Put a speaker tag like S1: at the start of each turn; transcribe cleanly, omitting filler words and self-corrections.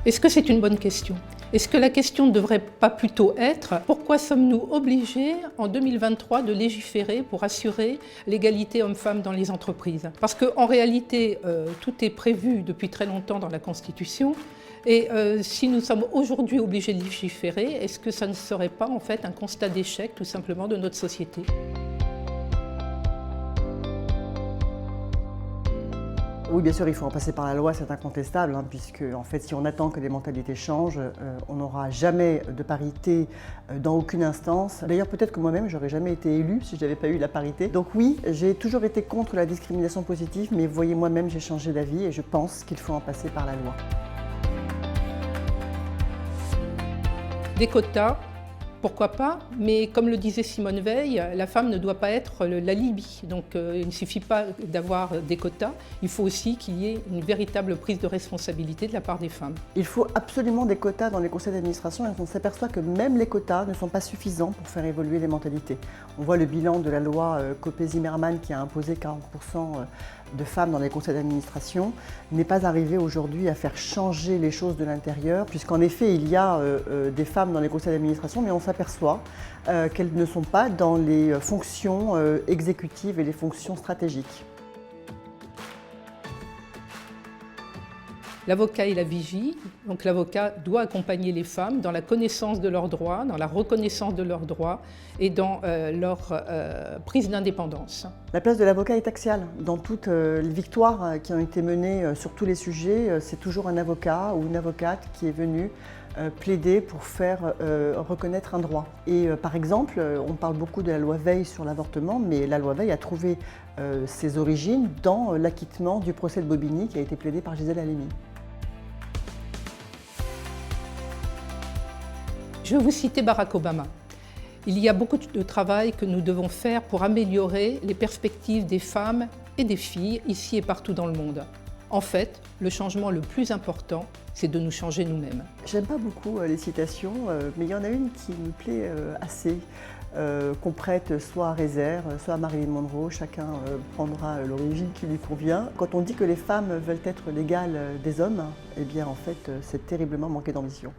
S1: Est-ce que c'est une bonne question? Est-ce que la question ne devrait pas plutôt être pourquoi sommes-nous obligés en 2023 de légiférer pour assurer l'égalité hommes-femmes dans les entreprises? Parce qu'en réalité, tout est prévu depuis très longtemps dans la Constitution et si nous sommes aujourd'hui obligés de légiférer, est-ce que ça ne serait pas en fait un constat d'échec tout simplement de notre société?
S2: Oui, bien sûr, il faut en passer par la loi, c'est incontestable, puisque en fait, si on attend que les mentalités changent, on n'aura jamais de parité dans aucune instance. D'ailleurs, peut-être que moi-même, j'aurais jamais été élue si je n'avais pas eu la parité. Donc oui, j'ai toujours été contre la discrimination positive, mais voyez, moi-même, j'ai changé d'avis et je pense qu'il faut en passer par la loi.
S1: Des quotas, pourquoi pas, mais comme le disait Simone Veil, la femme ne doit pas être l'alibi. Donc il ne suffit pas d'avoir des quotas, il faut aussi qu'il y ait une véritable prise de responsabilité de la part des femmes.
S2: Il faut absolument des quotas dans les conseils d'administration et on s'aperçoit que même les quotas ne sont pas suffisants pour faire évoluer les mentalités. On voit le bilan de la loi Copé-Zimmermann qui a imposé 40% de femmes dans les conseils d'administration n'est pas arrivé aujourd'hui à faire changer les choses de l'intérieur, puisqu'en effet il y a des femmes dans les conseils d'administration, mais on s'aperçoit qu'elles ne sont pas dans les fonctions exécutives et les fonctions stratégiques.
S1: L'avocat est la vigie, donc l'avocat doit accompagner les femmes dans la connaissance de leurs droits, dans la reconnaissance de leurs droits et dans leur prise d'indépendance.
S2: La place de l'avocat est axiale. Dans toutes les victoires qui ont été menées sur tous les sujets, c'est toujours un avocat ou une avocate qui est venu plaider pour faire reconnaître un droit. Et par exemple, on parle beaucoup de la loi Veil sur l'avortement, mais la loi Veil a trouvé ses origines dans l'acquittement du procès de Bobigny qui a été plaidé par Gisèle Halimi.
S1: Je vais vous citer Barack Obama. Il y a beaucoup de travail que nous devons faire pour améliorer les perspectives des femmes et des filles ici et partout dans le monde. En fait, le changement le plus important, c'est de nous changer nous-mêmes.
S2: J'aime pas beaucoup les citations, mais il y en a une qui me plaît assez, qu'on prête soit à Rézère, soit à Marilyn Monroe, chacun prendra l'origine qui lui convient. Quand on dit que les femmes veulent être l'égale des hommes, eh bien en fait, c'est terriblement manqué d'ambition.